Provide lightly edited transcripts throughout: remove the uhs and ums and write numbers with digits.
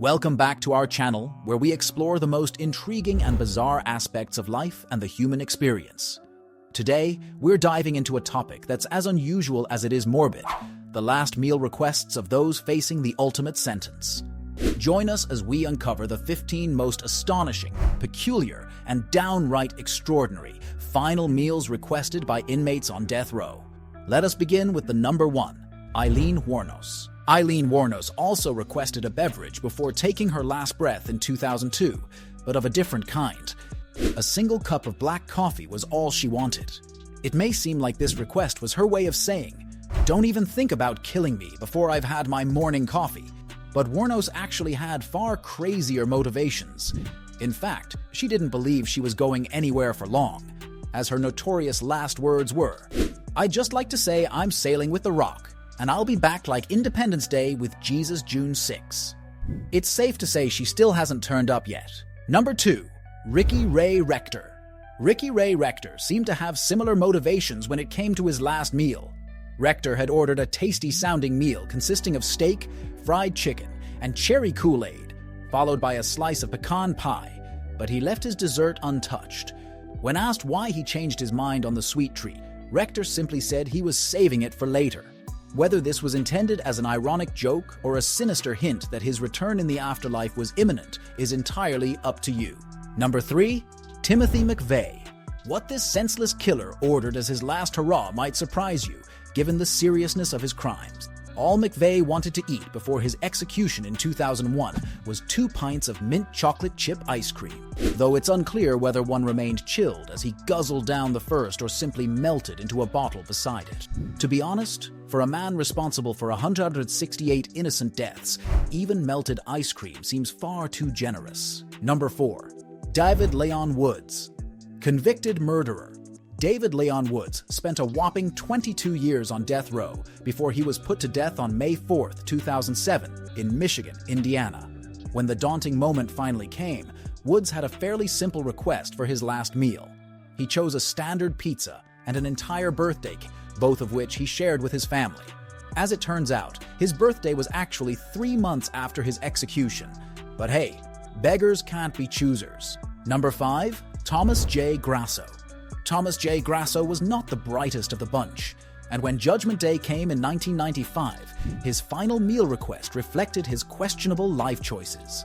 Welcome back to our channel, where we explore the most intriguing and bizarre aspects of life and the human experience. Today, we're diving into a topic that's as unusual as it is morbid: the last meal requests of those facing the ultimate sentence. Join us as we uncover the 15 most astonishing, peculiar, and downright extraordinary final meals requested by inmates on death row. Let us begin with the number 1, Eileen Wuornos. Eileen Wuornos also requested a beverage before taking her last breath in 2002, but of a different kind. A single cup of black coffee was all she wanted. It may seem like this request was her way of saying, "Don't even think about killing me before I've had my morning coffee." But Wuornos actually had far crazier motivations. In fact, she didn't believe she was going anywhere for long, as her notorious last words were, "I'd just like to say I'm sailing with the Rock, and I'll be back like Independence Day with Jesus June 6. It's safe to say she still hasn't turned up yet. Number 2, Ricky Ray Rector. Ricky Ray Rector seemed to have similar motivations when it came to his last meal. Rector had ordered a tasty-sounding meal consisting of steak, fried chicken, and cherry Kool-Aid, followed by a slice of pecan pie, but he left his dessert untouched. When asked why he changed his mind on the sweet treat, Rector simply said he was saving it for later. Whether this was intended as an ironic joke or a sinister hint that his return in the afterlife was imminent is entirely up to you. Number 3, Timothy McVeigh. What this senseless killer ordered as his last hurrah might surprise you, given the seriousness of his crimes. All McVeigh wanted to eat before his execution in 2001 was 2 pints of mint chocolate chip ice cream, though it's unclear whether one remained chilled as he guzzled down the first or simply melted into a bottle beside it. To be honest, for a man responsible for 168 innocent deaths, even melted ice cream seems far too generous. Number 4, David Leon Woods. Convicted murderer, David Leon Woods spent a whopping 22 years on death row before he was put to death on May 4, 2007, in Michigan, Indiana. When the daunting moment finally came, Woods had a fairly simple request for his last meal. He chose a standard pizza and an entire birthday cake, both of which he shared with his family. As it turns out, his birthday was actually 3 months after his execution. But hey, beggars can't be choosers. Number 5, Thomas J. Grasso. Thomas J. Grasso was not the brightest of the bunch, and when Judgment Day came in 1995, his final meal request reflected his questionable life choices.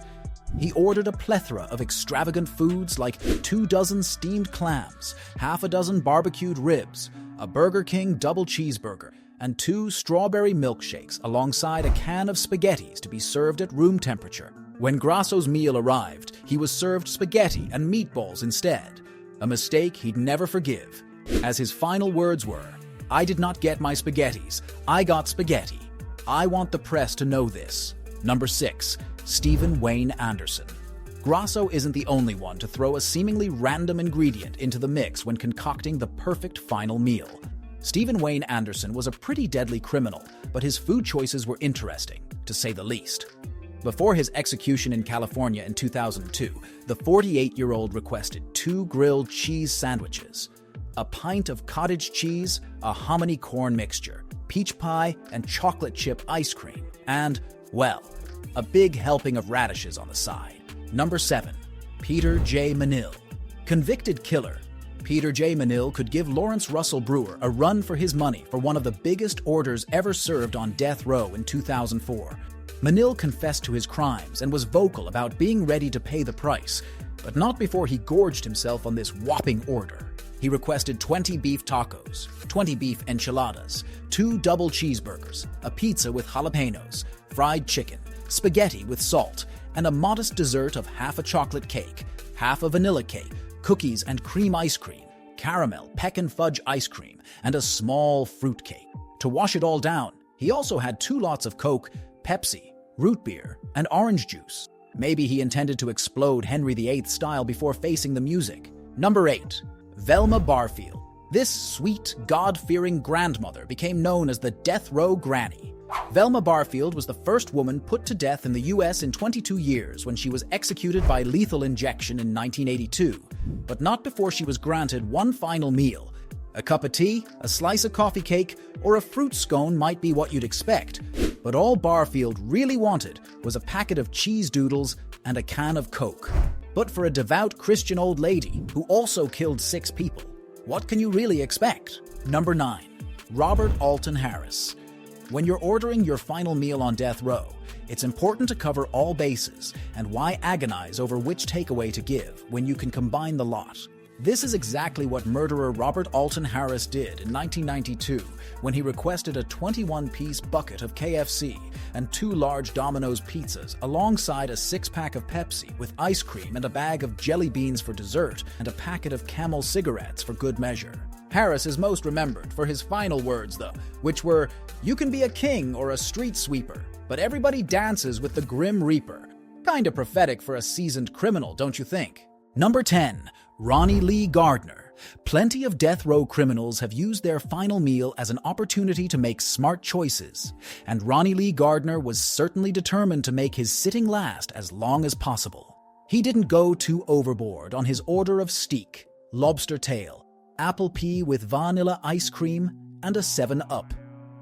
He ordered a plethora of extravagant foods like 2 dozen steamed clams, half a dozen barbecued ribs, a Burger King double cheeseburger, and 2 strawberry milkshakes alongside a can of spaghettis to be served at room temperature. When Grasso's meal arrived, he was served spaghetti and meatballs instead, a mistake he'd never forgive, as his final words were, "I did not get my spaghettis, I got spaghetti. I want the press to know this." Number 6, Stephen Wayne Anderson. Grasso isn't the only one to throw a seemingly random ingredient into the mix when concocting the perfect final meal. Stephen Wayne Anderson was a pretty deadly criminal, but his food choices were interesting, to say the least. Before his execution in California in 2002, the 48-year-old requested 2 grilled cheese sandwiches, a pint of cottage cheese, a hominy corn mixture, peach pie, and chocolate chip ice cream, and, well, a big helping of radishes on the side. Number 7, Peter J. Manil. Convicted killer, Peter J. Manil could give Lawrence Russell Brewer a run for his money for one of the biggest orders ever served on death row in 2004. Manil confessed to his crimes and was vocal about being ready to pay the price, but not before he gorged himself on this whopping order. He requested 20 beef tacos, 20 beef enchiladas, 2 double cheeseburgers, a pizza with jalapenos, fried chicken, spaghetti with salt, and a modest dessert of half a chocolate cake, half a vanilla cake, cookies and cream ice cream, caramel, pecan fudge ice cream, and a small fruit cake. To wash it all down, he also had 2 lots of Coke, Pepsi, root beer, and orange juice. Maybe he intended to explode Henry VIII style before facing the music. Number 8, Velma Barfield. This sweet, God-fearing grandmother became known as the Death Row Granny. Velma Barfield was the first woman put to death in the US in 22 years when she was executed by lethal injection in 1982, but not before she was granted one final meal. A cup of tea, a slice of coffee cake, or a fruit scone might be what you'd expect, But all Barfield really wanted was a packet of cheese doodles and a can of Coke. But for a devout Christian old lady who also killed 6 people, what can you really expect? Number 9. Robert Alton Harris. When you're ordering your final meal on death row, it's important to cover all bases, and why agonize over which takeaway to give when you can combine the lot? This is exactly what murderer Robert Alton Harris did in 1992 when he requested a 21-piece bucket of KFC and 2 large Domino's pizzas alongside a 6-pack of Pepsi with ice cream and a bag of jelly beans for dessert and a packet of Camel cigarettes for good measure. Harris is most remembered for his final words, though, which were, "You can be a king or a street sweeper, but everybody dances with the Grim Reaper." Kinda prophetic for a seasoned criminal, don't you think? Number 10. Ronnie Lee Gardner. Plenty of death row criminals have used their final meal as an opportunity to make smart choices, and Ronnie Lee Gardner was certainly determined to make his sitting last as long as possible. He didn't go too overboard on his order of steak, lobster tail, apple pie with vanilla ice cream, and a 7-Up.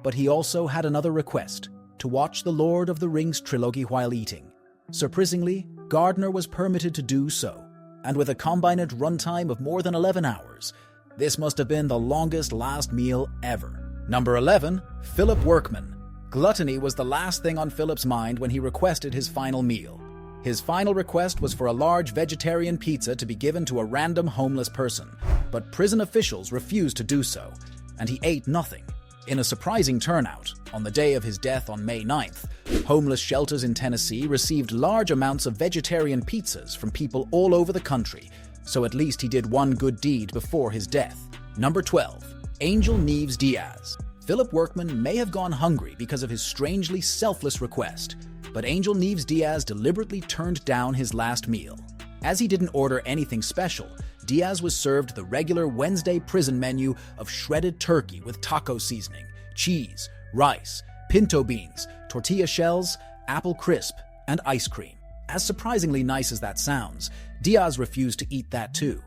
But he also had another request, to watch the Lord of the Rings trilogy while eating. Surprisingly, Gardner was permitted to do so, and with a combined runtime of more than 11 hours, this must have been the longest last meal ever. Number 11. Philip Workman. Gluttony was the last thing on Philip's mind when he requested his final meal. His final request was for a large vegetarian pizza to be given to a random homeless person, but prison officials refused to do so, and he ate nothing. In a surprising turnout, on the day of his death on May 9th, homeless shelters in Tennessee received large amounts of vegetarian pizzas from people all over the country, so at least he did one good deed before his death. Number 12. Angel Neves Diaz. Philip Workman may have gone hungry because of his strangely selfless request, but Angel Neves Diaz deliberately turned down his last meal. As he didn't order anything special, Diaz was served the regular Wednesday prison menu of shredded turkey with taco seasoning, cheese, rice, pinto beans, tortilla shells, apple crisp, and ice cream. As surprisingly nice as that sounds, Diaz refused to eat that too.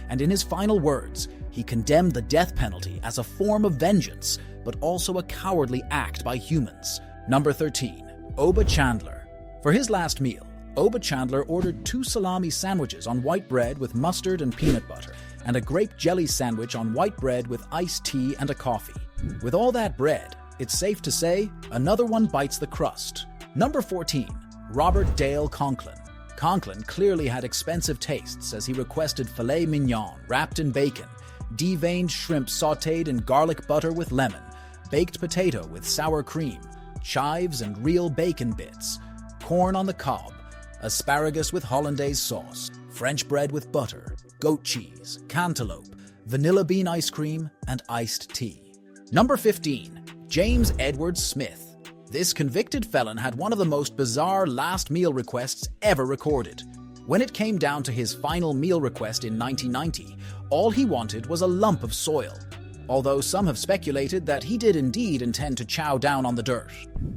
And in his final words, he condemned the death penalty as a form of vengeance, but also a cowardly act by humans. Number 13. Oba Chandler. For his last meal, Oba Chandler ordered 2 salami sandwiches on white bread with mustard and peanut butter, and a grape jelly sandwich on white bread with iced tea and a coffee. With all that bread, it's safe to say another one bites the crust. Number 14. Robert Dale Conklin. Conklin clearly had expensive tastes as he requested filet mignon wrapped in bacon, deveined shrimp sautéed in garlic butter with lemon, baked potato with sour cream, chives and real bacon bits, corn on the cob, asparagus with hollandaise sauce, French bread with butter, goat cheese, cantaloupe, vanilla bean ice cream, and iced tea. Number 15. James Edward Smith. This convicted felon had one of the most bizarre last meal requests ever recorded. When it came down to his final meal request in 1990, all he wanted was a lump of soil. Although some have speculated that he did indeed intend to chow down on the dirt.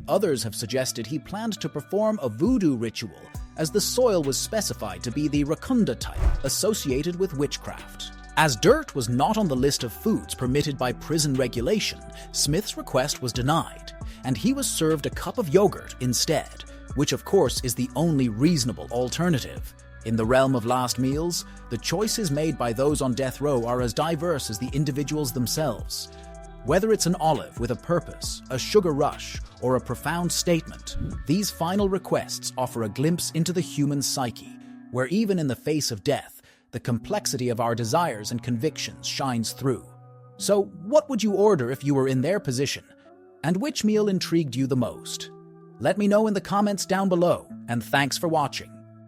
Others have suggested he planned to perform a voodoo ritual, as the soil was specified to be the racunda type associated with witchcraft. As dirt was not on the list of foods permitted by prison regulation, Smith's request was denied, and he was served a cup of yogurt instead, which of course is the only reasonable alternative. In the realm of last meals, the choices made by those on death row are as diverse as the individuals themselves. Whether it's an olive with a purpose, a sugar rush, or a profound statement, these final requests offer a glimpse into the human psyche, where even in the face of death, the complexity of our desires and convictions shines through. So, what would you order if you were in their position? And which meal intrigued you the most? Let me know in the comments down below, and thanks for watching.